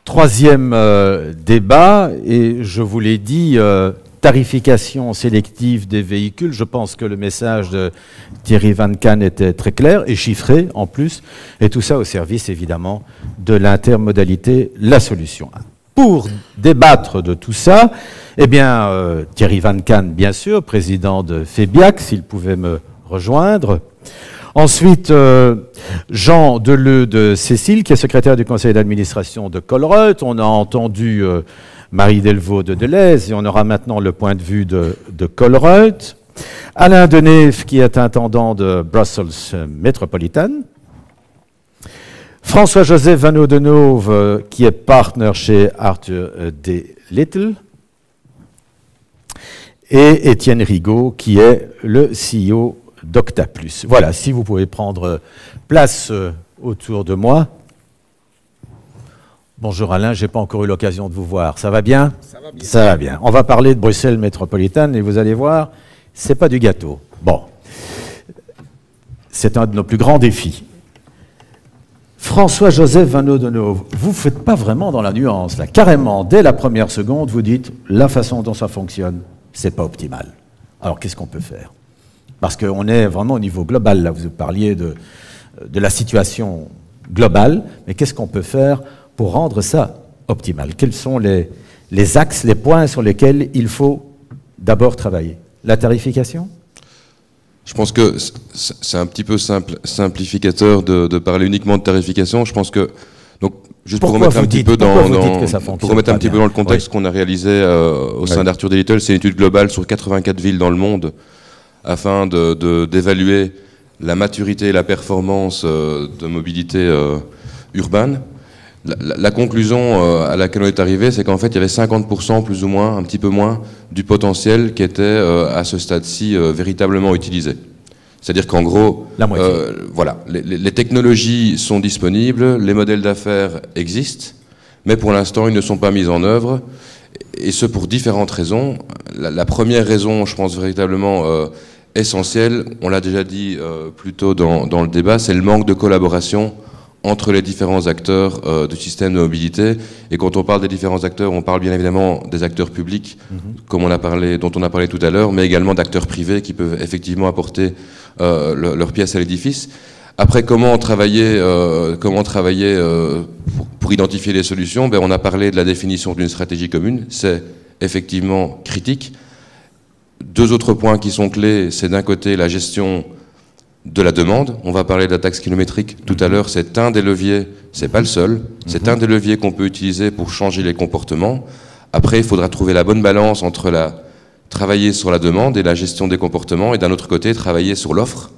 Troisième débat, et je vous l'ai dit, tarification sélective des véhicules. Je pense que le message de Thierry Van Can était très clair et chiffré en plus, et tout ça au service évidemment de l'intermodalité, la solution. Pour débattre de tout ça, eh bien, Thierry Van Can, bien sûr, président de FEBIAC, s'il pouvait me rejoindre. Ensuite, Jean Deleu de Cécile, qui est secrétaire du conseil d'administration de Colruyt. On a entendu Marie Delvaux de Deleuze, et on aura maintenant le point de vue de Colruyt. Alain Deneve, qui est intendant de Brussels Metropolitan. François-Joseph Van Oudenhove, qui est partner chez Arthur D. Little. Et Étienne Rigaud, qui est le CEO d'Octaplus. Voilà, si vous pouvez prendre place autour de moi. Bonjour Alain, je n'ai pas encore eu l'occasion de vous voir. Ça va bien? Ça va bien. Ça va bien. On va parler de Bruxelles Métropolitaine et vous allez voir, c'est pas du gâteau. Bon, c'est un de nos plus grands défis. François-Joseph Van Oudenhove, vous ne faites pas vraiment dans la nuance, là. Carrément, dès la première seconde, vous dites la façon dont ça fonctionne, c'est pas optimal. Alors qu'est-ce qu'on peut faire? Parce qu'on est vraiment au niveau global, là, vous parliez de la situation globale, mais qu'est-ce qu'on peut faire pour rendre ça optimal? Quels sont les axes, les points sur lesquels il faut d'abord travailler? La tarification? Je pense que c'est un petit peu simplificateur de parler uniquement de tarification. Je pense que, donc, juste pour remettre un petit peu dans le contexte qu'on a réalisé au sein d'Arthur D. Little, c'est une étude globale sur 84 villes dans le monde afin d'évaluer la maturité et la performance de mobilité urbaine. La conclusion à laquelle on est arrivé, c'est qu'en fait, il y avait 50% plus ou moins, un petit peu moins, du potentiel qui était à ce stade-ci véritablement utilisé. C'est-à-dire qu'en gros, voilà, les technologies sont disponibles, les modèles d'affaires existent, mais pour l'instant, ils ne sont pas mis en œuvre, et ce pour différentes raisons. La première raison, je pense véritablement essentielle, on l'a déjà dit plus tôt dans le débat, c'est le manque de collaboration entre les différents acteurs du système de mobilité. Et quand on parle des différents acteurs, on parle bien évidemment des acteurs publics, dont on a parlé tout à l'heure, mais également d'acteurs privés qui peuvent effectivement apporter leur pièce à l'édifice. Après, comment travailler pour identifier les solutions? On a parlé de la définition d'une stratégie commune, c'est effectivement critique. Deux autres points qui sont clés, c'est d'un côté la gestion de la demande. On va parler de la taxe kilométrique tout à l'heure, c'est un des leviers, c'est pas le seul, c'est un des leviers qu'on peut utiliser pour changer les comportements. Après, il faudra trouver la bonne balance entre travailler sur la demande et la gestion des comportements, et d'un autre côté, travailler sur l'offre.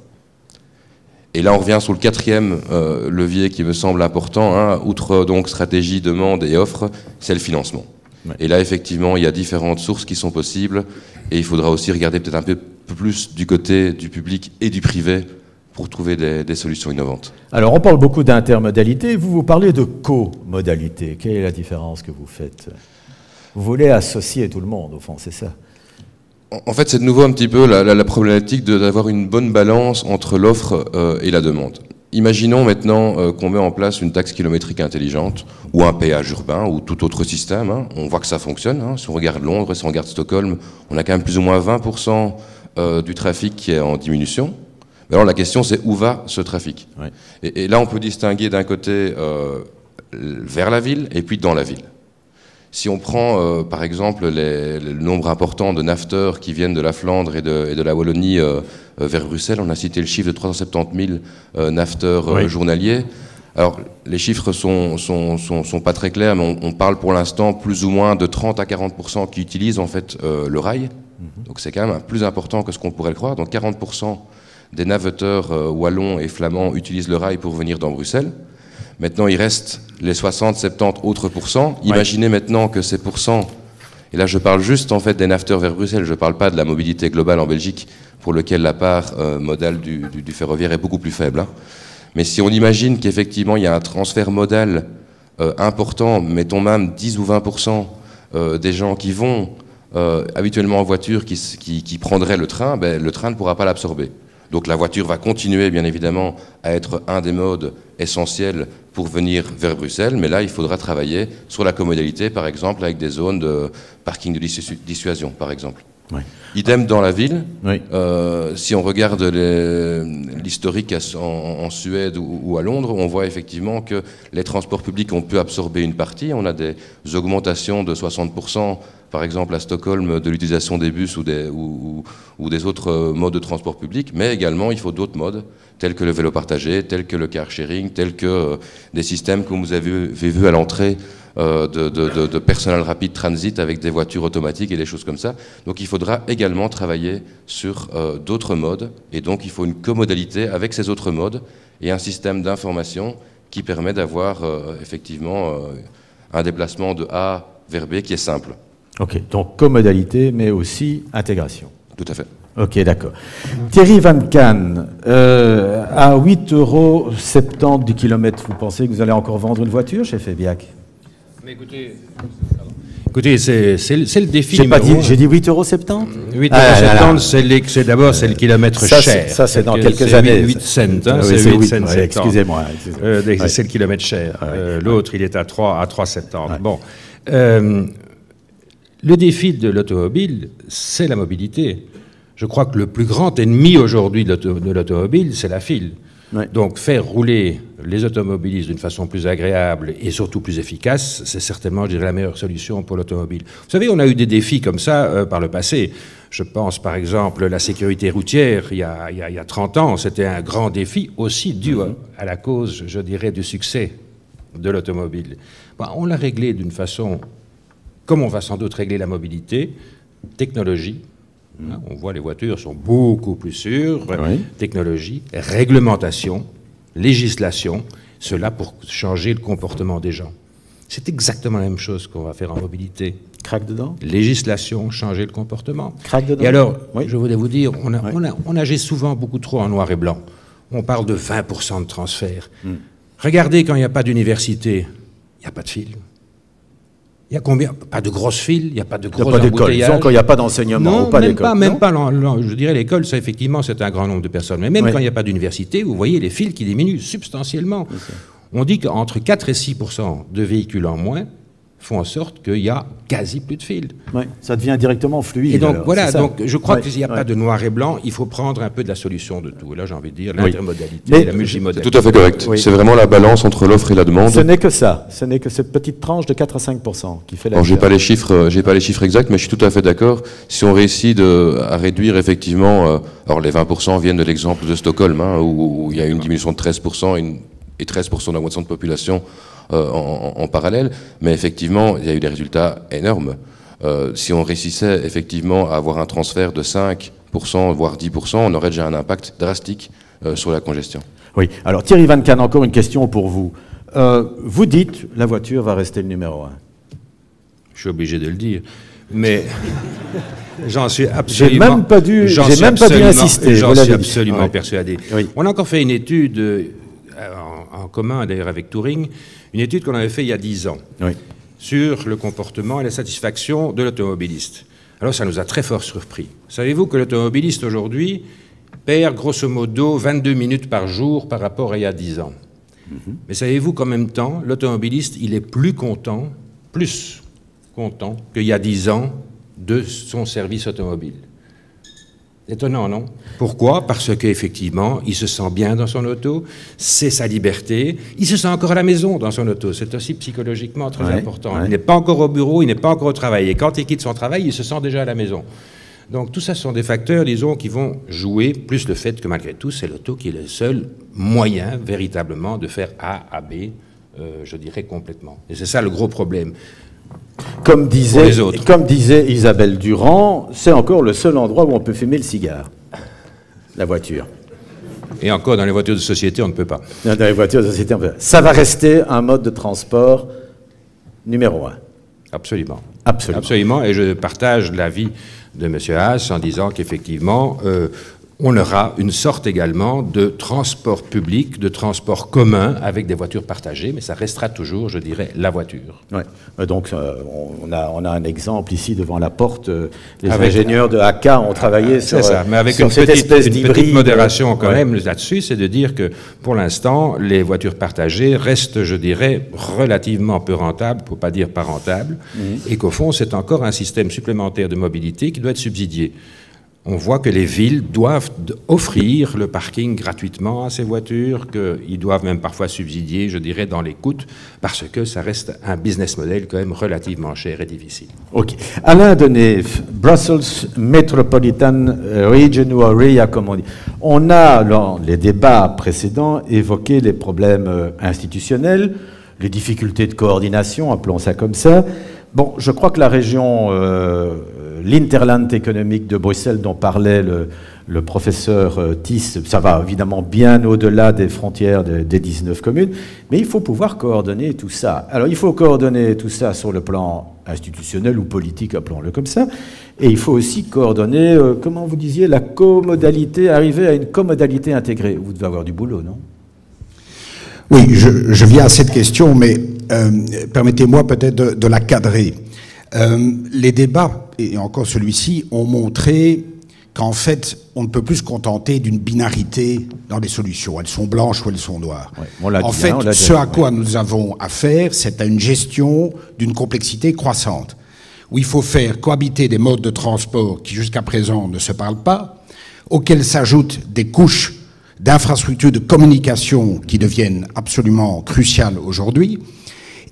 Et là, on revient sur le quatrième levier qui me semble important, hein, outre donc stratégie, demande et offre, c'est le financement. Ouais. Et là, effectivement, il y a différentes sources qui sont possibles, et il faudra aussi regarder peut-être un peu plus du côté du public et du privé pour trouver des solutions innovantes. Alors, on parle beaucoup d'intermodalité, vous parlez de co-modalité. Quelle est la différence que vous faites? Vous voulez associer tout le monde, au fond, c'est ça? En fait, c'est de nouveau un petit peu la problématique d'avoir une bonne balance entre l'offre et la demande. Imaginons maintenant qu'on met en place une taxe kilométrique intelligente, ou un péage urbain, ou tout autre système. Hein. On voit que ça fonctionne. Hein. Si on regarde Londres, si on regarde Stockholm, on a quand même plus ou moins 20% du trafic qui est en diminution. Mais alors la question, c'est où va ce trafic? Ouais. Et là, on peut distinguer d'un côté vers la ville et puis dans la ville. Si on prend, par exemple, le nombre important de nafteurs qui viennent de la Flandre et de la Wallonie vers Bruxelles, on a cité le chiffre de 370 000 nafteurs journaliers. Alors, les chiffres sont pas très clairs, mais on parle pour l'instant plus ou moins de 30 à 40% qui utilisent en fait le rail. Donc c'est quand même plus important que ce qu'on pourrait le croire. Donc 40% des navetteurs wallons et flamands utilisent le rail pour venir dans Bruxelles. Maintenant, il reste les 60, 70 autres pourcents. Imaginez maintenant que ces pourcents, et là je parle juste en fait des nafteurs vers Bruxelles, je ne parle pas de la mobilité globale en Belgique, pour lequel la part modale du ferroviaire est beaucoup plus faible. Hein. Mais si on imagine qu'effectivement il y a un transfert modal important, mettons même 10 ou 20% des gens qui vont habituellement en voiture, qui prendraient le train ne pourra pas l'absorber. Donc la voiture va continuer bien évidemment à être un des modes essentiels pour venir vers Bruxelles, mais là, il faudra travailler sur la commodalité, par exemple, avec des zones de parking de dissuasion, par exemple. Oui. Idem dans la ville. Oui. Si on regarde l'historique en Suède ou à Londres, on voit effectivement que les transports publics ont pu absorber une partie. On a des augmentations de 60%, par exemple à Stockholm, de l'utilisation des bus ou des autres modes de transport public, mais également il faut d'autres modes, tels que le vélo partagé, tels que le car sharing, tels que des systèmes comme vous avez vu à l'entrée, de personnel rapide transit avec des voitures automatiques et des choses comme ça. Donc il faudra également travailler sur d'autres modes, et donc il faut une comodalité avec ces autres modes et un système d'information qui permet d'avoir effectivement un déplacement de A vers B qui est simple. Ok, donc commodalité mais aussi intégration. Tout à fait. Ok, d'accord. Thierry Van Can, à 8,70 € du kilomètre, vous pensez que vous allez encore vendre une voiture chez Febiac? Mais écoutez, c'est le défi numéro 1. J'ai dit 8,70 €? 8,70 €, c'est d'abord c'est le kilomètre cher. Ça, c'est dans quelques années. 8 cents, hein, oui, c'est 8 cents. Ouais, excusez-moi. C'est le kilomètre cher. L'autre, il est à 3,70 €. Bon. Le défi de l'automobile, c'est la mobilité. Je crois que le plus grand ennemi aujourd'hui de l'automobile, c'est la file. Ouais. Donc faire rouler les automobilistes d'une façon plus agréable et surtout plus efficace, c'est certainement, je dirais, la meilleure solution pour l'automobile. Vous savez, on a eu des défis comme ça par le passé. Je pense par exemple la sécurité routière, il y a 30 ans, c'était un grand défi aussi dû à la cause, je dirais, du succès de l'automobile. Bon, on l'a réglé d'une façon, comme on va sans doute régler la mobilité, technologie. On voit les voitures sont beaucoup plus sûres, technologie, réglementation, législation, cela pour changer le comportement des gens. C'est exactement la même chose qu'on va faire en mobilité. Craque dedans. Législation, changer le comportement. Craque dedans. Et alors, je voulais vous dire, on agit souvent beaucoup trop en noir et blanc. On parle de 20% de transfert. Regardez, quand il n'y a pas d'université, il n'y a pas de fil. Il y a combien? Pas de grosses files, il n'y a pas de gros embouteillages. Disons quand il n'y a pas d'enseignement, pas d'école. Même pas, je dirais l'école, ça effectivement, c'est un grand nombre de personnes. Mais même quand il n'y a pas d'université, vous voyez les files qui diminuent substantiellement. On dit qu'entre 4 et 6% de véhicules en moins font en sorte qu'il y a quasi plus de fils. Oui, ça devient directement fluide. Et donc alors, voilà, donc je crois qu'il n'y a pas de noir et blanc, il faut prendre un peu de la solution de tout. Et là, j'ai envie de dire l'intermodalité, la multimodalité. Tout à fait correct. C'est vraiment la balance entre l'offre et la demande. Ce n'est que ça, ce n'est que cette petite tranche de 4 à 5% qui fait la différence. J'ai pas les chiffres exacts, mais je suis tout à fait d'accord. Si on réussit à réduire effectivement, alors les 20% viennent de l'exemple de Stockholm, où il y a une diminution de 13% et 13% d'augmentation de population en parallèle, mais effectivement, il y a eu des résultats énormes. Si on réussissait effectivement à avoir un transfert de 5%, voire 10%, on aurait déjà un impact drastique sur la congestion. Oui. Alors Thierry Van Can, encore une question pour vous. Vous dites la voiture va rester le numéro 1. Je suis obligé de le dire, mais j'en suis absolument... J'ai même pas dû insister. J'en suis absolument persuadé. Oui. On a encore fait une étude en commun d'ailleurs avec Touring, une étude qu'on avait faite il y a 10 ans sur le comportement et la satisfaction de l'automobiliste. Alors ça nous a très fort surpris. Savez-vous que l'automobiliste aujourd'hui perd grosso modo 22 minutes par jour par rapport à il y a 10 ans. Mais savez-vous qu'en même temps, l'automobiliste, il est plus content qu'il y a 10 ans de son service automobile. Étonnant, non? Pourquoi? Parce qu'effectivement, il se sent bien dans son auto, c'est sa liberté, il se sent encore à la maison dans son auto, c'est aussi psychologiquement très important. Il n'est pas encore au bureau, il n'est pas encore au travail, et quand il quitte son travail, il se sent déjà à la maison. Donc tout ça sont des facteurs, disons, qui vont jouer, plus le fait que malgré tout, c'est l'auto qui est le seul moyen, véritablement, de faire A à B, je dirais complètement. Et c'est ça le gros problème. Comme disait Isabelle Durand, c'est encore le seul endroit où on peut fumer le cigare, la voiture. Et encore, dans les voitures de société, on ne peut pas. Dans les voitures de société, on peut pas. Ça va rester un mode de transport numéro 1. Absolument. Absolument. Absolument, et je partage l'avis de M. Haas en disant qu'effectivement, on aura une sorte également de transport public, de transport commun avec des voitures partagées, mais ça restera toujours, je dirais, la voiture. Ouais. Donc, on a un exemple ici devant la porte. Les ingénieurs de AK ont travaillé sur, ça, mais avec sur une cette espèce d'hybride. Petite modération quand même là-dessus, c'est de dire que pour l'instant, les voitures partagées restent, je dirais, relativement peu rentables, pour ne pas dire pas rentables, et qu'au fond, c'est encore un système supplémentaire de mobilité qui doit être subsidié. On voit que les villes doivent offrir le parking gratuitement à ces voitures, qu'ils doivent même parfois subsidier, je dirais, dans les coûts, parce que ça reste un business model quand même relativement cher et difficile. OK. Alain Deneve, Brussels Metropolitan Regional Area, comme on dit. On a, dans les débats précédents, évoqué les problèmes institutionnels, les difficultés de coordination, appelons ça comme ça. Bon, je crois que la région, l'Interland économique de Bruxelles dont parlait le professeur Thys, ça va évidemment bien au-delà des frontières des 19 communes, mais il faut pouvoir coordonner tout ça. Alors il faut coordonner tout ça sur le plan institutionnel ou politique, appelons-le comme ça, et il faut aussi coordonner, comment vous disiez, la comodalité, arriver à une comodalité intégrée. Vous devez avoir du boulot, non ? Oui, je viens à cette question, mais permettez-moi peut-être de la cadrer. Les débats, et encore celui-ci, ont montré qu'en fait, on ne peut plus se contenter d'une binarité dans les solutions. Elles sont blanches ou elles sont noires. Ouais, en fait, ce à quoi nous avons affaire, c'est à une gestion d'une complexité croissante, où il faut faire cohabiter des modes de transport qui jusqu'à présent ne se parlent pas, auxquels s'ajoutent des couches d'infrastructures de communication qui deviennent absolument cruciales aujourd'hui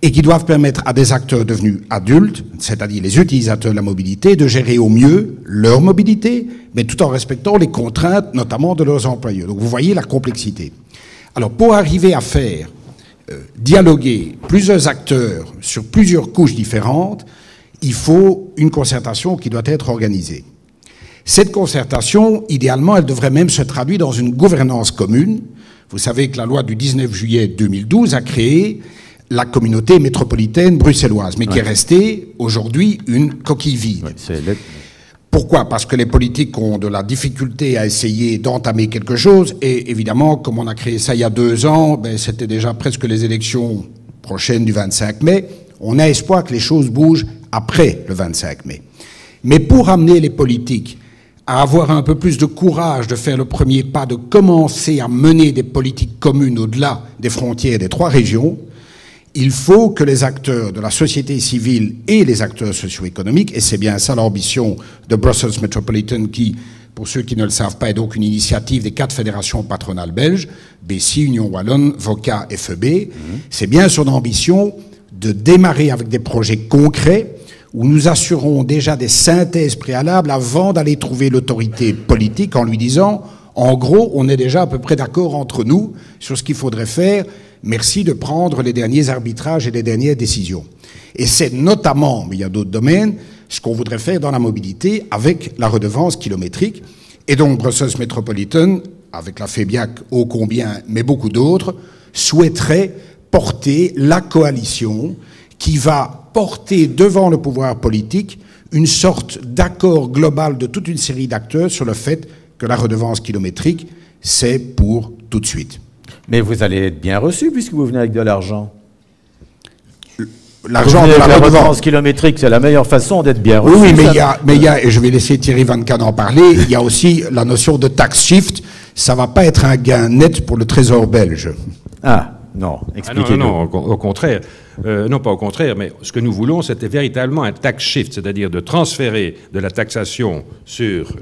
et qui doivent permettre à des acteurs devenus adultes, c'est-à-dire les utilisateurs de la mobilité, de gérer au mieux leur mobilité, mais tout en respectant les contraintes, notamment de leurs employeurs. Donc vous voyez la complexité. Alors pour arriver à faire dialoguer plusieurs acteurs sur plusieurs couches différentes, il faut une concertation qui doit être organisée. Cette concertation, idéalement, elle devrait même se traduire dans une gouvernance commune. Vous savez que la loi du 19 juillet 2012 a créé la communauté métropolitaine bruxelloise, mais qui est restée aujourd'hui une coquille vide. Pourquoi ? Parce que les politiques ont de la difficulté à essayer d'entamer quelque chose, et évidemment, comme on a créé ça il y a 2 ans, c'était déjà presque les élections prochaines du 25 mai, on a espoir que les choses bougent après le 25 mai. Mais pour amener les politiques à avoir un peu plus de courage de faire le premier pas, de commencer à mener des politiques communes au-delà des frontières des 3 régions, il faut que les acteurs de la société civile et les acteurs socio-économiques, et c'est bien ça l'ambition de Brussels Metropolitan qui, pour ceux qui ne le savent pas, est donc une initiative des 4 fédérations patronales belges, BCI, Union Wallonne, VOCA, FEB, c'est bien son ambition de démarrer avec des projets concrets où nous assurons déjà des synthèses préalables avant d'aller trouver l'autorité politique en lui disant, en gros, on est déjà à peu près d'accord entre nous sur ce qu'il faudrait faire, merci de prendre les derniers arbitrages et les dernières décisions. Et c'est notamment, mais il y a d'autres domaines, ce qu'on voudrait faire dans la mobilité avec la redevance kilométrique. Et donc Brussels Metropolitan, avec la FEBIAC ô combien, mais beaucoup d'autres, souhaiterait porter la coalition qui va porter devant le pouvoir politique une sorte d'accord global de toute une série d'acteurs sur le fait que la redevance kilométrique, c'est pour tout de suite. Mais vous allez être bien reçu puisque vous venez avec de l'argent. L'argent de la redevance kilométrique, c'est la meilleure façon d'être bien reçu. Oui, mais il y a, et je vais laisser Thierry Van Can en parler, il y a aussi la notion de tax shift. Ça ne va pas être un gain net pour le Trésor belge. Ah, non, expliquez-nous. Non, au contraire. Non, pas au contraire, mais ce que nous voulons, c'était véritablement un tax shift, c'est-à-dire de transférer de la taxation sur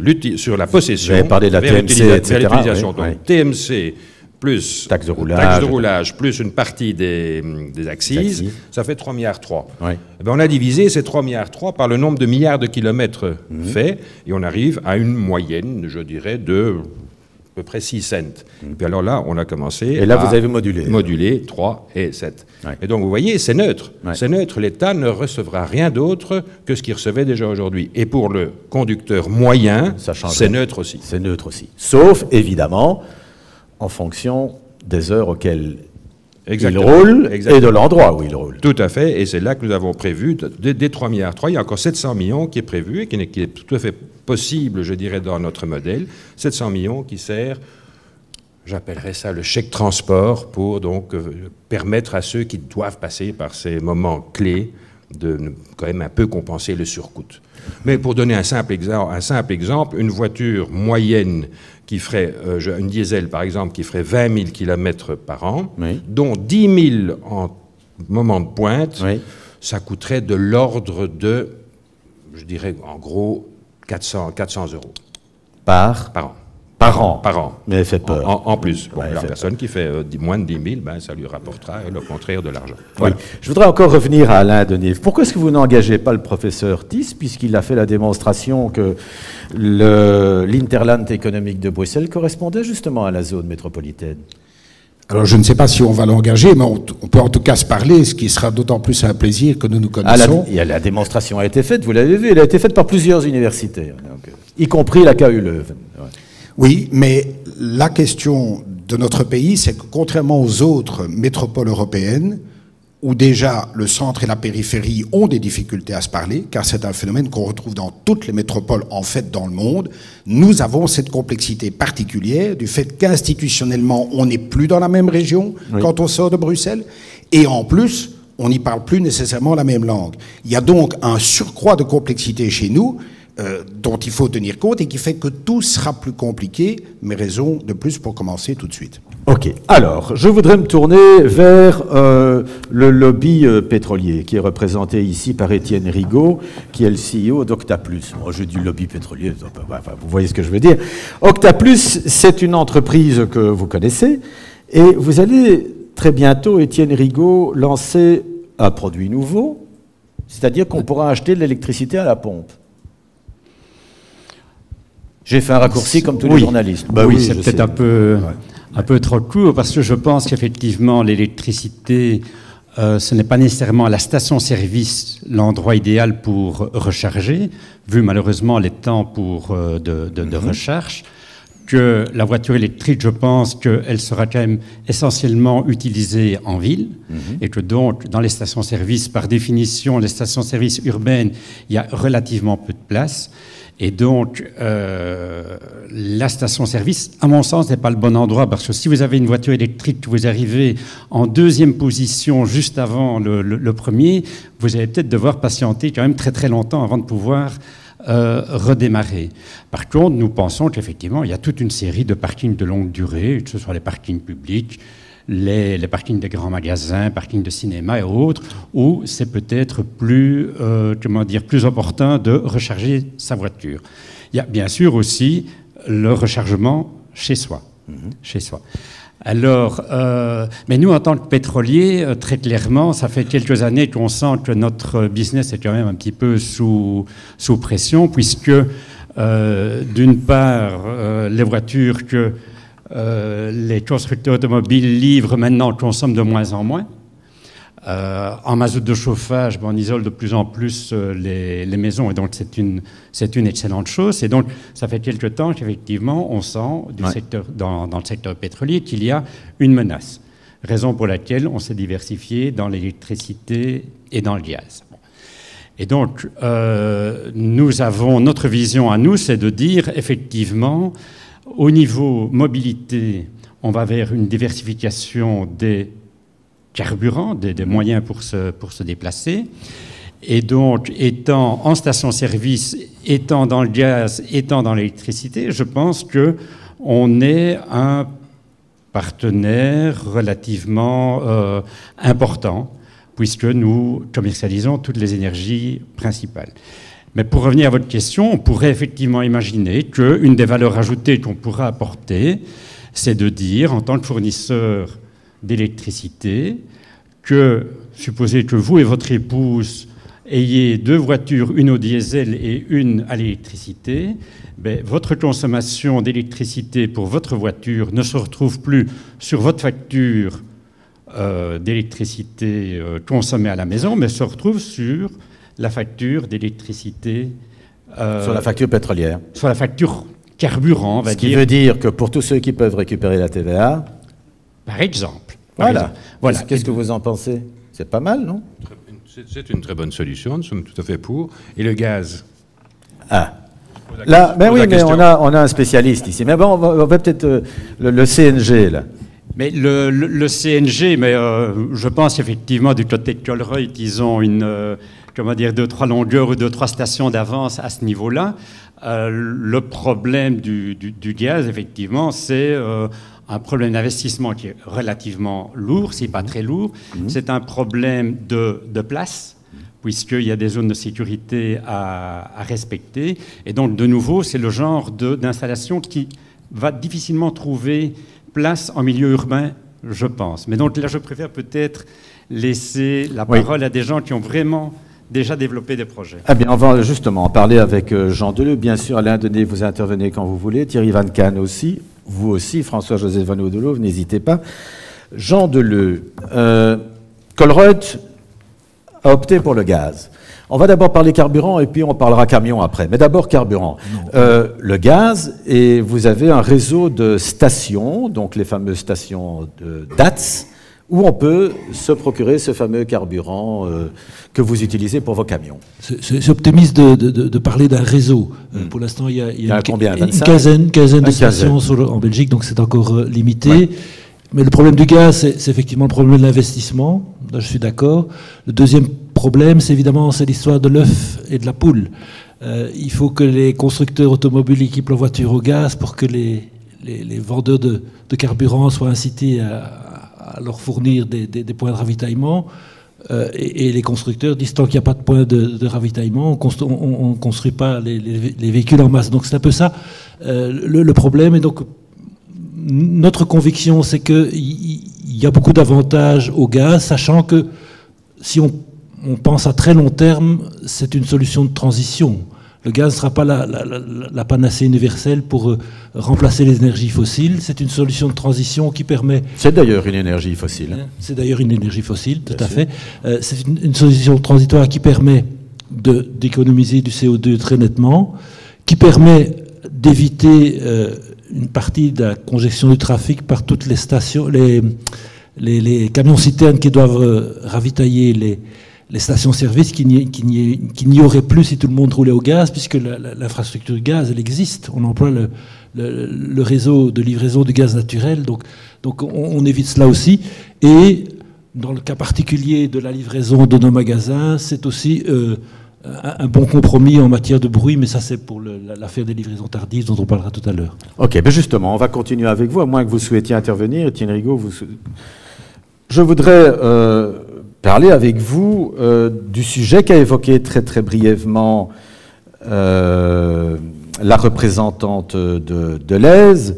la possession vers l'utilisation. Donc, TMC plus taxe de roulage, plus une partie des accises, ça fait 3,3 milliards. Oui. On a divisé ces 3,3 milliards par le nombre de milliards de kilomètres faits, et on arrive à une moyenne, je dirais, de à peu près 6 cents. Et puis alors là, on a commencé et là, vous avez modulé 3 et 7. Ouais. Et donc, vous voyez, c'est neutre. Ouais. C'est neutre. L'État ne recevra rien d'autre que ce qu'il recevait déjà aujourd'hui. Et pour le conducteur moyen, c'est neutre aussi. C'est neutre aussi. Sauf, évidemment, en fonction des heures auxquelles il roule et de l'endroit où il roule. Tout à fait. Et c'est là que nous avons prévu, des 3,3 milliards, il y a encore 700 millions qui est prévu et qui est tout à fait possible, je dirais, dans notre modèle. 700 millions qui sert, j'appellerais ça le chèque transport, pour donc permettre à ceux qui doivent passer par ces moments clés de quand même un peu compenser le surcoût. Mais pour donner un simple exemple, une voiture moyenne qui ferait, une diesel par exemple, qui ferait 20 000 km par an, oui, dont 10 000 en moment de pointe, oui, ça coûterait de l'ordre de, je dirais en gros, 400 euros. Par an. Par an. Par an. Mais elle fait peur. En plus. Bon, la personne qui fait moins de 10 000, ben, ça lui rapportera le contraire de l'argent. Voilà. Oui. Je voudrais encore revenir à Alain Denive. Pourquoi est-ce que vous n'engagez pas le professeur Thys, puisqu'il a fait la démonstration que l'Interland économique de Bruxelles correspondait justement à la zone métropolitaine? Alors, je ne sais pas si on va l'engager, mais on peut en tout cas se parler, ce qui sera d'autant plus un plaisir que nous nous connaissons. La démonstration a été faite, vous l'avez vu, elle a été faite par plusieurs universitaires, donc, y compris la KU Leuven. Ouais. Oui, mais la question de notre pays, c'est que contrairement aux autres métropoles européennes, où déjà le centre et la périphérie ont des difficultés à se parler, car c'est un phénomène qu'on retrouve dans toutes les métropoles, en fait, dans le monde, nous avons cette complexité particulière du fait qu'institutionnellement, on n'est plus dans la même région, oui, quand on sort de Bruxelles, et en plus, on n'y parle plus nécessairement la même langue. Il y a donc un surcroît de complexité chez nous, dont il faut tenir compte et qui fait que tout sera plus compliqué, mais raison de plus pour commencer tout de suite. Ok, alors je voudrais me tourner vers le lobby pétrolier qui est représenté ici par Étienne Rigaud, qui est le CEO d'Octaplus. Moi je dis lobby pétrolier, enfin, vous voyez ce que je veux dire. Octaplus, c'est une entreprise que vous connaissez et vous allez très bientôt, Étienne Rigaud, lancer un produit nouveau, c'est-à-dire qu'on pourra acheter de l'électricité à la pompe. J'ai fait un raccourci comme tous les journalistes. Bah oui, c'est peut-être un peu trop court, parce que je pense qu'effectivement, l'électricité, ce n'est pas nécessairement la station-service l'endroit idéal pour recharger, vu malheureusement les temps de recharge. Que la voiture électrique, je pense qu'elle sera quand même essentiellement utilisée en ville, et que donc, dans les stations-service, par définition, les stations-service urbaines, il y a relativement peu de place. Et donc, la station-service, à mon sens, n'est pas le bon endroit, parce que si vous avez une voiture électrique, vous arrivez en deuxième position, juste avant le premier, vous allez peut-être devoir patienter quand même très très longtemps avant de pouvoir redémarrer. Par contre, nous pensons qu'effectivement, il y a toute une série de parkings de longue durée, que ce soit les parkings publics, les parkings des grands magasins, parkings de cinéma et autres, où c'est peut-être plus, plus opportun de recharger sa voiture. Il y a bien sûr aussi le rechargement chez soi. Chez soi. Alors, mais nous, en tant que pétroliers, très clairement, ça fait quelques années qu'on sent que notre business est quand même un petit peu sous pression, puisque, d'une part, les voitures que les constructeurs automobiles livrent maintenant consomment de moins en moins. En mazout de chauffage, on isole de plus en plus les maisons, et donc c'est une excellente chose. Et donc, ça fait quelque temps qu'effectivement, on sent dans le secteur pétrolier qu'il y a une menace. Raison pour laquelle on s'est diversifié dans l'électricité et dans le gaz. Et donc, notre vision à nous, c'est de dire, effectivement, au niveau mobilité, on va vers une diversification des carburants, des moyens pour se déplacer. Et donc, étant en station-service, étant dans le gaz, étant dans l'électricité, je pense qu'on est un partenaire relativement important, puisque nous commercialisons toutes les énergies principales. Mais pour revenir à votre question, on pourrait effectivement imaginer qu'une des valeurs ajoutées qu'on pourra apporter, c'est de dire, en tant que fournisseur d'électricité, que, supposez que vous et votre épouse ayez 2 voitures, une au diesel et une à l'électricité, votre consommation d'électricité pour votre voiture ne se retrouve plus sur votre facture d'électricité consommée à la maison, mais se retrouve sur la facture d'électricité... sur la facture pétrolière. Sur la facture carburant, on va dire. Ce qui veut dire que pour tous ceux qui peuvent récupérer la TVA... Par exemple. Voilà. Qu'est-ce que vous en pensez? C'est pas mal, non? C'est une très bonne solution, nous sommes tout à fait pour. Et le gaz? Là, ben oui, mais on a un spécialiste ici. Mais bon, on va peut-être le CNG, là. Mais le CNG, mais je pense effectivement du côté de Colruyt, ils ont comment dire, 2-3 longueurs ou 2-3 stations d'avance à ce niveau-là. Le problème du gaz, effectivement, c'est un problème d'investissement qui est relativement lourd, si pas très lourd. C'est un problème de place, puisqu'il y a des zones de sécurité à respecter. Et donc, de nouveau, c'est le genre d'installation qui va difficilement trouver place en milieu urbain, je pense. Mais donc là, je préfère peut-être laisser la parole à des gens qui ont vraiment déjà développé des projets. Eh bien, on va justement en parler avec Jean Deleu. Bien sûr, Alain Denet, vous intervenez quand vous voulez. Thierry Van Can aussi. Vous aussi, François-José Van Oudelhoove, n'hésitez pas. Jean Deleu, Colruyt a opté pour le gaz. On va d'abord parler carburant et puis on parlera camion après. Mais d'abord carburant. Le gaz, et vous avez un réseau de stations, donc les fameuses stations de DATS, où on peut se procurer ce fameux carburant que vous utilisez pour vos camions. C'est optimiste de parler d'un réseau. Pour l'instant, il y a une quinzaine de stations en Belgique, donc c'est encore limité. Ouais. Mais le problème du gaz, c'est effectivement le problème de l'investissement. Là, je suis d'accord. Le deuxième problème, c'est évidemment l'histoire de l'œuf et de la poule. Il faut que les constructeurs automobiles équipent leurs voitures au gaz pour que les vendeurs de carburant soient incités à leur fournir des points de ravitaillement. Et les constructeurs disent tant qu'il n'y a pas de point de ravitaillement, on ne construit pas les véhicules en masse. Donc c'est un peu ça le problème. Et donc notre conviction, c'est qu'il y a beaucoup d'avantages au gaz, sachant que si on pense à très long terme, c'est une solution de transition. Le gaz ne sera pas la panacée universelle pour remplacer les énergies fossiles. C'est une solution de transition qui permet... C'est d'ailleurs une énergie fossile. C'est d'ailleurs une énergie fossile, tout à fait. C'est une solution transitoire qui permet d'économiser du CO2 très nettement, qui permet d'éviter une partie de la congestion du trafic par toutes les stations, les camions-citernes qui doivent ravitailler les stations-service qu'il n'y aurait plus si tout le monde roulait au gaz, puisque l'infrastructure gaz, elle existe. On emploie le réseau de livraison du gaz naturel, donc on évite cela aussi. Et dans le cas particulier de la livraison de nos magasins, c'est aussi un bon compromis en matière de bruit, mais ça c'est pour l'affaire des livraisons tardives dont on parlera tout à l'heure. Ok, ben justement, on va continuer avec vous, à moins que vous souhaitiez intervenir. Étienne Rigaud, je voudrais parler avec vous du sujet qu'a évoqué très très brièvement la représentante de Deleuze,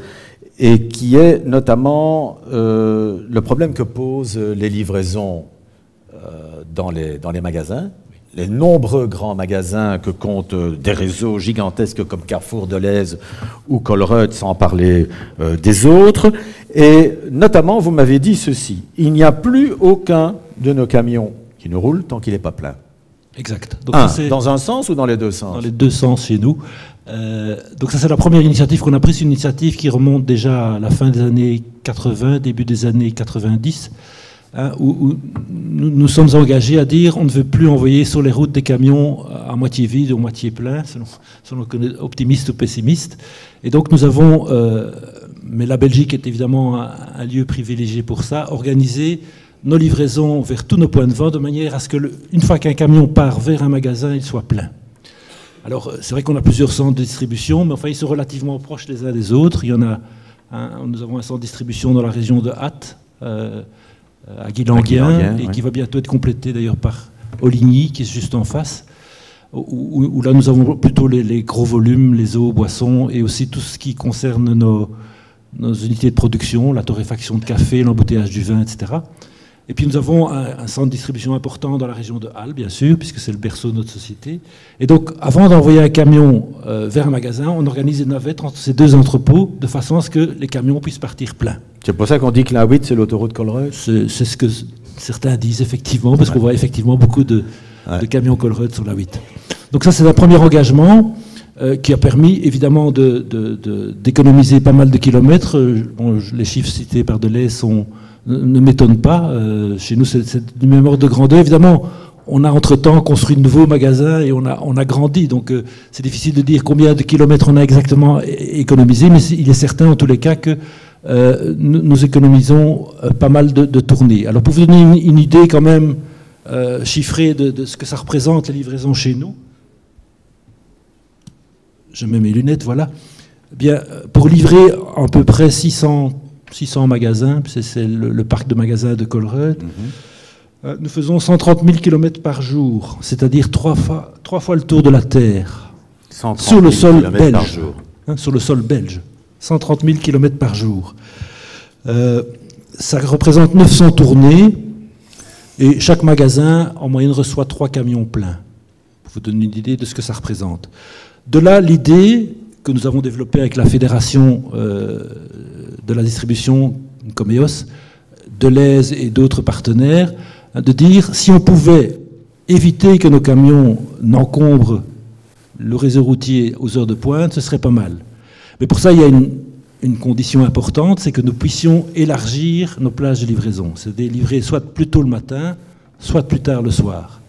et qui est notamment le problème que posent les livraisons dans les magasins. Les nombreux grands magasins que comptent des réseaux gigantesques comme Carrefour, Deleuze ou Colruyt, sans parler des autres. Et notamment, vous m'avez dit ceci: il n'y a plus aucun de nos camions qui ne roule tant qu'il n'est pas plein. Exact. Donc dans un sens ou dans les deux sens? Dans les deux sens chez nous. Donc ça, c'est la première initiative qu'on a prise, une initiative qui remonte déjà à la fin des années 80, début des années 90. Où nous sommes engagés à dire on ne veut plus envoyer sur les routes des camions à moitié vides ou à moitié pleins, selon qu'on est optimiste ou pessimiste. Et donc nous avons, mais la Belgique est évidemment un lieu privilégié pour ça, organisé nos livraisons vers tous nos points de vente de manière à ce que, une fois qu'un camion part vers un magasin, il soit plein. Alors c'est vrai qu'on a plusieurs centres de distribution, mais enfin ils sont relativement proches les uns des autres. Il y en a nous avons un centre de distribution dans la région de Hatt, à Guilanguien, et qui va bientôt être complété d'ailleurs par Oligny, qui est juste en face, où là nous avons plutôt les gros volumes, les eaux, boissons, et aussi tout ce qui concerne nos unités de production, la torréfaction de café, l'embouteillage du vin, etc. Et puis nous avons un centre de distribution important dans la région de Halle, bien sûr, puisque c'est le berceau de notre société. Et donc, avant d'envoyer un camion vers un magasin, on organise une navette entre ces deux entrepôts, de façon à ce que les camions puissent partir pleins. C'est pour ça qu'on dit que la 8, c'est l'autoroute Colruyt? C'est ce que certains disent, effectivement, parce qu'on voit effectivement beaucoup de camions Colruyt sur la 8. Donc ça, c'est un premier engagement qui a permis, évidemment, d'économiser pas mal de kilomètres. Bon, les chiffres cités par Deleuze ne m'étonnent pas. Chez nous, c'est du même ordre de grandeur. Évidemment, on a entre-temps construit de nouveaux magasins et on a grandi. Donc c'est difficile de dire combien de kilomètres on a exactement économisé, mais il est certain en tous les cas que nous économisons pas mal de tournées. Alors pour vous donner une idée quand même chiffrée de ce que ça représente, les livraisons chez nous, je mets mes lunettes, voilà. Bien, pour livrer à peu près 600 magasins, c'est le parc de magasins de Colruyt, nous faisons 130 000 km par jour, c'est-à-dire trois fois le tour de la Terre, sur le sol belge. Sur le sol belge, 130 000 km par jour. Ça représente 900 tournées, et chaque magasin, en moyenne, reçoit 3 camions pleins, pour vous donner une idée de ce que ça représente. De là, l'idée que nous avons développée avec la fédération de la distribution Comeos, Deleuze et d'autres partenaires, de dire si on pouvait éviter que nos camions n'encombrent le réseau routier aux heures de pointe, ce serait pas mal. Mais pour ça, il y a une condition importante, c'est que nous puissions élargir nos plages de livraison. C'est de livrer soit plus tôt le matin, soit plus tard le soir.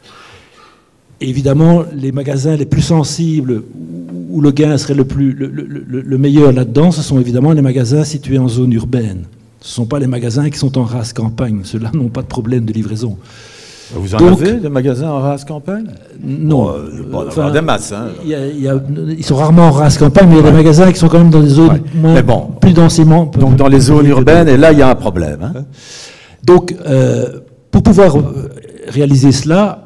Et évidemment, les magasins les plus sensibles, où le gain serait le meilleur là-dedans, ce sont évidemment les magasins situés en zone urbaine. Ce ne sont pas les magasins qui sont en race campagne. Ceux-là n'ont pas de problème de livraison. Vous en avez des magasins en race campagne? Non. Enfin, des masses. Hein. Ils sont rarement en race campagne, mais il y a des magasins qui sont quand même dans des zones plus densément... Donc dans les zones urbaines, et là, il y a un problème. Hein. Donc, pour pouvoir réaliser cela,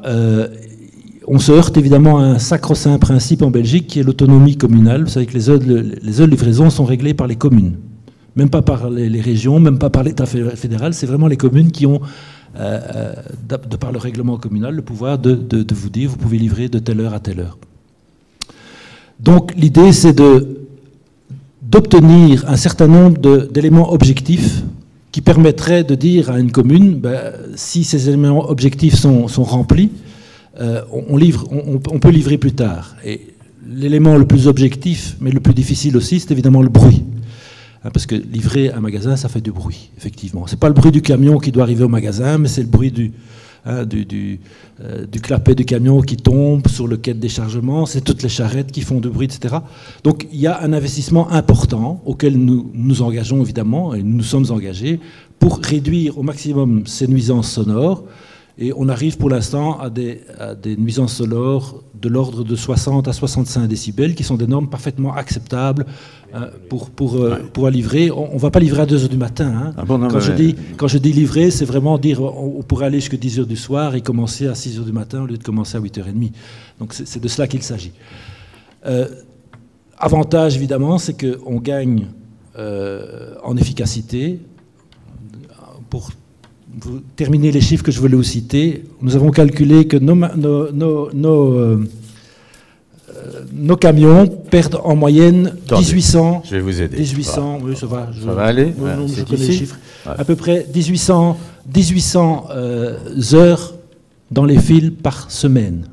on se heurte évidemment à un sacro-saint principe en Belgique qui est l'autonomie communale. Vous savez que les heures de livraison sont réglées par les communes. Même pas par les régions, même pas par l'État fédéral, c'est vraiment les communes qui ont, de par le règlement communal, le pouvoir de vous dire vous pouvez livrer de telle heure à telle heure. Donc l'idée c'est d'obtenir un certain nombre d'éléments objectifs qui permettraient de dire à une commune, si ces éléments objectifs sont remplis, on peut livrer plus tard. Et l'élément le plus objectif, mais le plus difficile aussi, c'est évidemment le bruit. Parce que livrer un magasin, ça fait du bruit, effectivement. Ce n'est pas le bruit du camion qui doit arriver au magasin, mais c'est le bruit du clapet du camion qui tombe sur le quai de déchargement, c'est toutes les charrettes qui font du bruit, etc. Donc il y a un investissement important auquel nous nous engageons évidemment, et nous nous sommes engagés, pour réduire au maximum ces nuisances sonores. Et on arrive pour l'instant à des nuisances sonores de l'ordre de 60 à 65 décibels, qui sont des normes parfaitement acceptables pour livrer. On ne va pas livrer à 2 heures du matin. Hein. Ah bon, non, quand je dis livrer, c'est vraiment dire on pourrait aller jusqu'à 10 heures du soir et commencer à 6 heures du matin au lieu de commencer à 8h30. Donc c'est de cela qu'il s'agit. Avantage, évidemment, c'est qu'on gagne en efficacité. Pour terminer les chiffres que je voulais vous citer, nous avons calculé que nos camions perdent en moyenne 1800... Je vais vous aider. 1800, oui, ça va. Ça va aller je connais les chiffres. Ouais. À peu près 1800 heures dans les fils par semaine.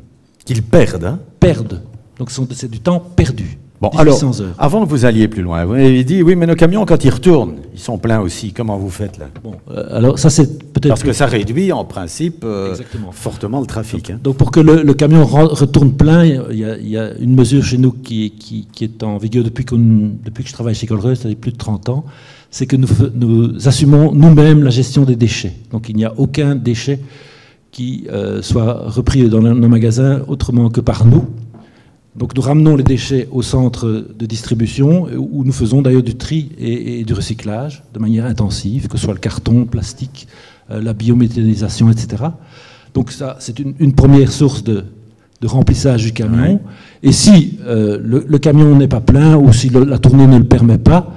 Qu'ils perdent, hein? Perdent. Donc c'est du temps perdu. Bon, alors, avant que vous alliez plus loin, vous m'avez dit, oui, mais nos camions, quand ils retournent, ils sont pleins aussi. Comment vous faites, là? Bon, alors ça, c'est peut-être... Parce que ça réduit, en principe, fortement le trafic. Donc pour que le camion retourne plein, il y a une mesure chez nous qui est en vigueur depuis que je travaille chez Colruyt, c'est-à-dire plus de 30 ans, c'est que nous assumons nous-mêmes la gestion des déchets. Donc il n'y a aucun déchet qui soit repris dans nos magasins autrement que par nous. Donc nous ramenons les déchets au centre de distribution où nous faisons d'ailleurs du tri et du recyclage de manière intensive, que ce soit le carton, le plastique, la biométhanisation, etc. Donc ça, c'est une première source de remplissage du camion. Ouais. Et si le camion n'est pas plein ou si la tournée ne le permet pas,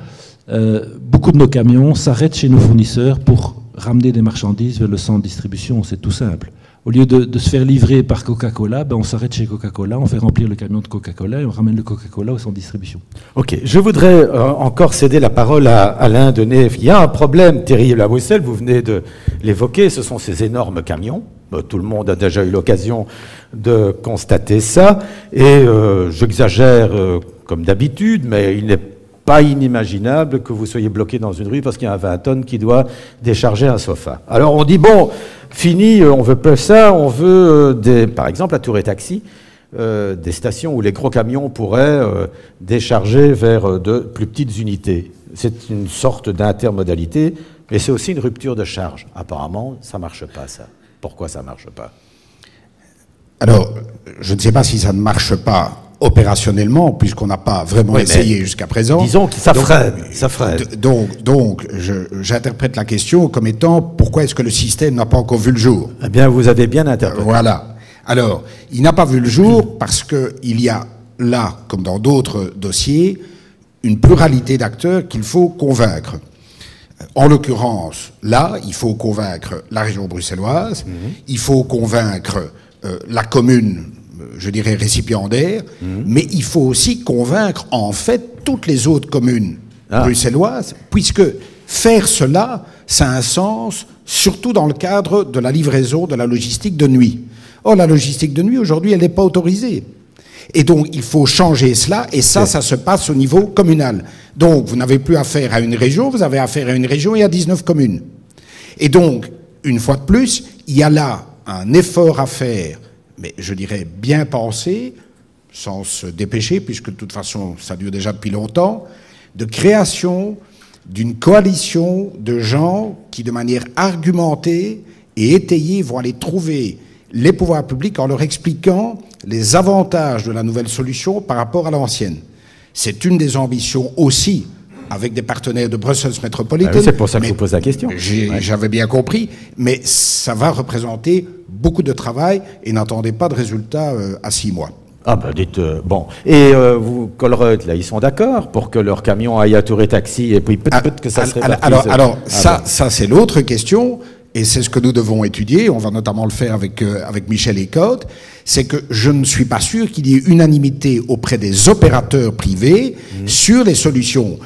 beaucoup de nos camions s'arrêtent chez nos fournisseurs pour ramener des marchandises vers le centre de distribution. C'est tout simple. Au lieu de se faire livrer par Coca-Cola, on s'arrête chez Coca-Cola, on fait remplir le camion de Coca-Cola et on ramène le Coca-Cola au centre de distribution. Ok, je voudrais encore céder la parole à Alain Deneve. Il y a un problème terrible à Bruxelles, vous venez de l'évoquer, ce sont ces énormes camions. Tout le monde a déjà eu l'occasion de constater ça. Et j'exagère comme d'habitude, mais il n'est pas inimaginable que vous soyez bloqué dans une rue parce qu'il y a un 20 tonnes qui doit décharger un sofa. Alors on dit, bon, fini, on veut pas ça, on veut, par exemple, à Tour et Taxi, des stations où les gros camions pourraient décharger vers de plus petites unités. C'est une sorte d'intermodalité, mais c'est aussi une rupture de charge. Apparemment, ça ne marche pas, ça. Pourquoi ça ne marche pas? Alors, je ne sais pas si ça ne marche pas opérationnellement, puisqu'on n'a pas vraiment essayé jusqu'à présent. Disons que ça freine. Ça freine. Donc j'interprète la question comme étant pourquoi est-ce que le système n'a pas encore vu le jour? Eh bien, vous avez bien interprété. Voilà. Alors, il n'a pas vu le jour parce qu'il y a là, comme dans d'autres dossiers, une pluralité d'acteurs qu'il faut convaincre. En l'occurrence, là, il faut convaincre la région bruxelloise, il faut convaincre la commune, je dirais récipiendaire, mais il faut aussi convaincre en fait toutes les autres communes bruxelloises, puisque faire cela, ça a un sens, surtout dans le cadre de la livraison de la logistique de nuit. Or, la logistique de nuit, aujourd'hui, elle n'est pas autorisée. Et donc, il faut changer cela, et ça se passe au niveau communal. Donc, vous n'avez plus affaire à une région, vous avez affaire à une région et à 19 communes. Et donc, une fois de plus, il y a là un effort à faire, mais je dirais bien pensé, sans se dépêcher, puisque de toute façon, ça dure déjà depuis longtemps, de création d'une coalition de gens qui, de manière argumentée et étayée, vont aller trouver les pouvoirs publics en leur expliquant les avantages de la nouvelle solution par rapport à l'ancienne. C'est une des ambitions aussi, avec des partenaires de Brussels Metropolitan. Oui, c'est pour ça que je vous pose la question. J'avais bien compris, mais ça va représenter beaucoup de travail et n'attendez pas de résultats à 6 mois. Ah ben dites, bon. Et vous, Colruyt, là, ils sont d'accord pour que leur camion aille à Tour et Taxi, et puis peut-être que ça serait... Alors ça c'est l'autre question, et c'est ce que nous devons étudier, on va notamment le faire avec Michel Eckhout, c'est que je ne suis pas sûr qu'il y ait unanimité auprès des opérateurs privés sur les solutions.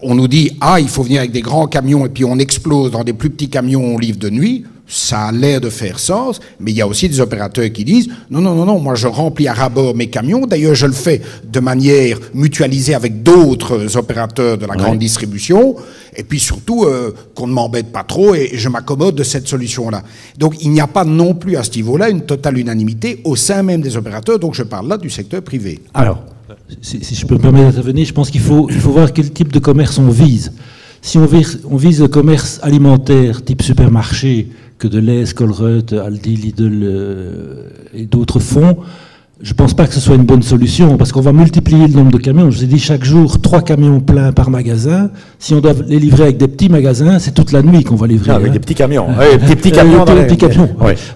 On nous dit, il faut venir avec des grands camions et puis on explose dans des plus petits camions, on livre de nuit. Ça a l'air de faire sens, mais il y a aussi des opérateurs qui disent non, moi je remplis à ras-bord mes camions, d'ailleurs je le fais de manière mutualisée avec d'autres opérateurs de la grande distribution, et puis surtout qu'on ne m'embête pas trop et je m'accommode de cette solution-là. Donc il n'y a pas non plus à ce niveau-là une totale unanimité au sein même des opérateurs, donc je parle là du secteur privé. Alors, si je peux me permettre d'intervenir, je pense qu'il faut voir quel type de commerce on vise. Si on vise le commerce alimentaire type supermarché, que Delhaize, Colruyt, Aldi, Lidl et d'autres font, je ne pense pas que ce soit une bonne solution, parce qu'on va multiplier le nombre de camions. Je vous ai dit, chaque jour, 3 camions pleins par magasin. Si on doit les livrer avec des petits magasins, c'est toute la nuit qu'on va livrer. Avec des petits camions. Des petits camions.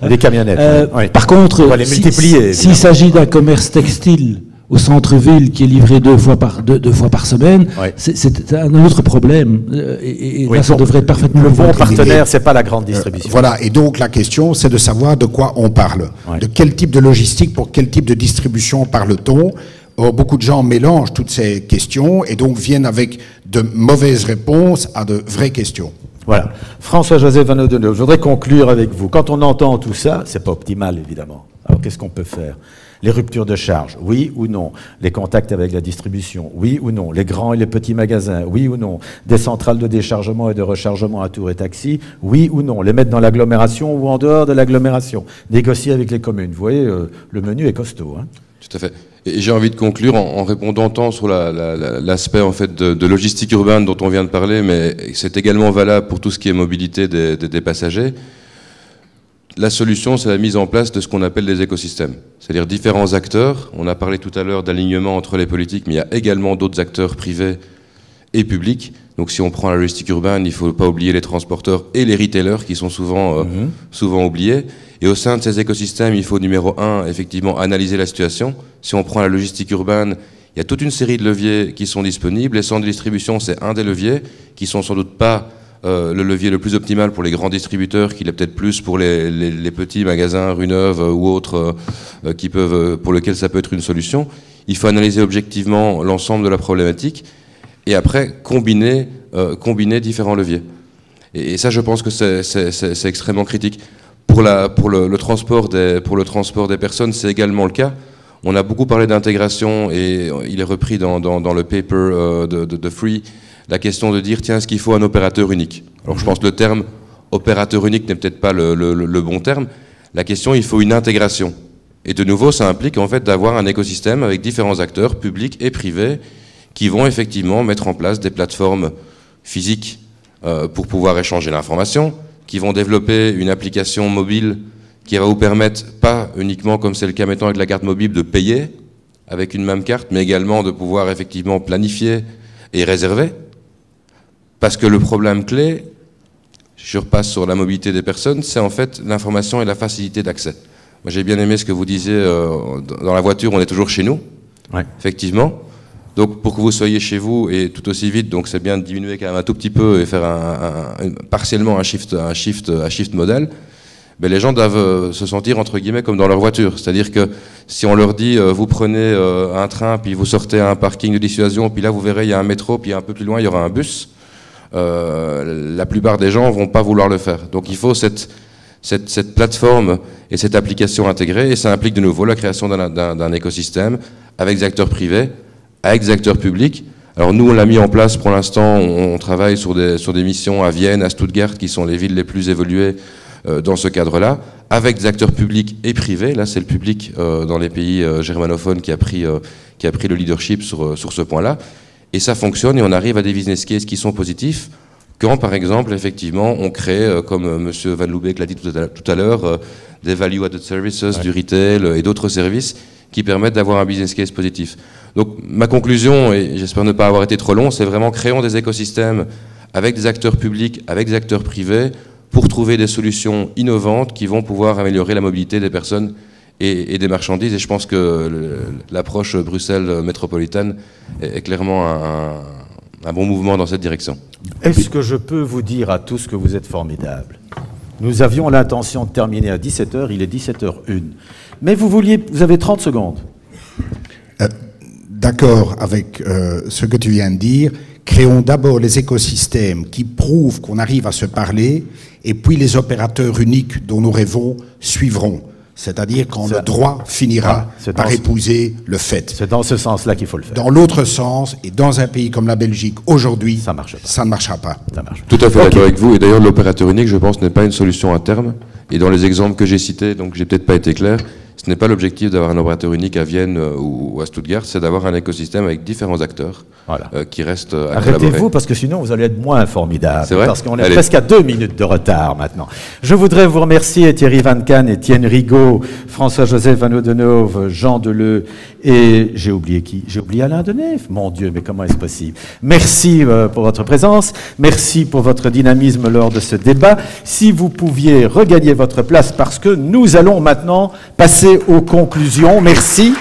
Des camionnettes. Par contre, on va les multiplier, s'il s'agit d'un commerce textile au centre-ville qui est livré deux fois par semaine, c'est un autre problème. Et là, ça devrait être parfaitement... Le bon partenaire, c'est pas la grande distribution. Voilà, et donc la question, c'est de savoir de quoi on parle. De quel type de logistique, pour quel type de distribution parle-t-on? Or, beaucoup de gens mélangent toutes ces questions et donc viennent avec de mauvaises réponses à de vraies questions. Voilà. François-José Van Oudenhoff, je voudrais conclure avec vous. Quand on entend tout ça, c'est pas optimal, évidemment. Alors, qu'est-ce qu'on peut faire? Les ruptures de charge, oui ou non? Les contacts avec la distribution, oui ou non? Les grands et les petits magasins, oui ou non? Des centrales de déchargement et de rechargement à Tour et Taxi, oui ou non? Les mettre dans l'agglomération ou en dehors de l'agglomération? Négocier avec les communes. Vous voyez, le menu est costaud. Hein? Tout à fait. Et j'ai envie de conclure en répondant tant sur l'aspect en fait de logistique urbaine dont on vient de parler, mais c'est également valable pour tout ce qui est mobilité des passagers. La solution, c'est la mise en place de ce qu'on appelle des écosystèmes, c'est-à-dire différents acteurs. On a parlé tout à l'heure d'alignement entre les politiques, mais il y a également d'autres acteurs privés et publics. Donc si on prend la logistique urbaine, il ne faut pas oublier les transporteurs et les retailers qui sont souvent oubliés. Et au sein de ces écosystèmes, il faut numéro 1, effectivement, analyser la situation. Si on prend la logistique urbaine, il y a toute une série de leviers qui sont disponibles. Les centres de distribution, c'est un des leviers qui sont sans doute pas le levier le plus optimal pour les grands distributeurs, qu'il est peut-être plus pour les petits magasins, rue Neuve ou autres, pour lesquels ça peut être une solution. Il faut analyser objectivement l'ensemble de la problématique et après combiner différents leviers. Et ça, je pense que c'est extrêmement critique. Pour le transport des personnes, c'est également le cas. On a beaucoup parlé d'intégration et il est repris dans le paper de Free, la question de dire, tiens, est-ce qu'il faut un opérateur unique? Alors je pense que le terme opérateur unique n'est peut-être pas le bon terme. La question, il faut une intégration. Et de nouveau, ça implique en fait d'avoir un écosystème avec différents acteurs, publics et privés, qui vont effectivement mettre en place des plateformes physiques pour pouvoir échanger l'information, qui vont développer une application mobile qui va vous permettre, pas uniquement comme c'est le cas maintenant avec la carte mobile, de payer avec une même carte, mais également de pouvoir effectivement planifier et réserver. Parce que le problème clé, je repasse sur la mobilité des personnes, c'est en fait l'information et la facilité d'accès. Moi j'ai bien aimé ce que vous disiez, dans la voiture on est toujours chez nous, ouais. Effectivement. Donc pour que vous soyez chez vous et tout aussi vite, donc c'est bien de diminuer quand même un tout petit peu et faire partiellement un shift modèle. Mais les gens doivent se sentir entre guillemets comme dans leur voiture. C'est-à-dire que si on leur dit vous prenez un train, puis vous sortez à un parking de dissuasion, puis là vous verrez il y a un métro, puis un peu plus loin il y aura un bus, la plupart des gens vont pas vouloir le faire. Donc il faut cette plateforme et cette application intégrée, et ça implique de nouveau la création d'un écosystème avec des acteurs privés, avec des acteurs publics. Alors nous on l'a mis en place pour l'instant, on travaille sur des missions à Vienne, à Stuttgart, qui sont les villes les plus évoluées dans ce cadre-là, avec des acteurs publics et privés. Là, c'est le public dans les pays germanophones qui a pris le leadership sur ce point-là. Et ça fonctionne et on arrive à des business cases qui sont positifs quand, par exemple, effectivement, on crée, comme M. Van Loobeek l'a dit tout à l'heure, des value-added services, ouais. Du retail et d'autres services qui permettent d'avoir un business case positif. Donc, ma conclusion, et j'espère ne pas avoir été trop long, c'est vraiment créons des écosystèmes avec des acteurs publics, avec des acteurs privés, pour trouver des solutions innovantes qui vont pouvoir améliorer la mobilité des personnes et des marchandises. Et je pense que l'approche Bruxelles métropolitaine est clairement un bon mouvement dans cette direction. Est-ce que je peux vous dire à tous que vous êtes formidables? Nous avions l'intention de terminer à 17h, il est 17h01. Mais vous avez 30 secondes. D'accord avec ce que tu viens de dire. Créons d'abord les écosystèmes qui prouvent qu'on arrive à se parler, et puis les opérateurs uniques dont nous rêvons suivront. C'est-à-dire quand le droit finira par épouser le fait. C'est dans ce sens-là qu'il faut le faire. Dans l'autre sens, et dans un pays comme la Belgique, aujourd'hui, ça ne marchera pas. Tout à fait d'accord avec vous. Et d'ailleurs, l'opérateur unique, je pense, n'est pas une solution à terme. Et dans les exemples que j'ai cités, donc j'ai peut-être pas été clair, ce n'est pas l'objectif d'avoir un opérateur unique à Vienne ou à Stuttgart, c'est d'avoir un écosystème avec différents acteurs qui restent à collaborer. Arrêtez-vous, parce que sinon vous allez être moins formidable. C'est vrai ? Parce qu'on est presque à 2 minutes de retard maintenant. Je voudrais vous remercier, Thierry Van Can, Étienne Rigaud, François-Joseph Van Oudenhoove, Jean Deleu, et j'ai oublié qui ? J'ai oublié Alain Denef. Mon Dieu, mais comment est-ce possible ? Merci pour votre présence, merci pour votre dynamisme lors de ce débat. Si vous pouviez regagner votre place, parce que nous allons maintenant passer aux conclusions. Merci.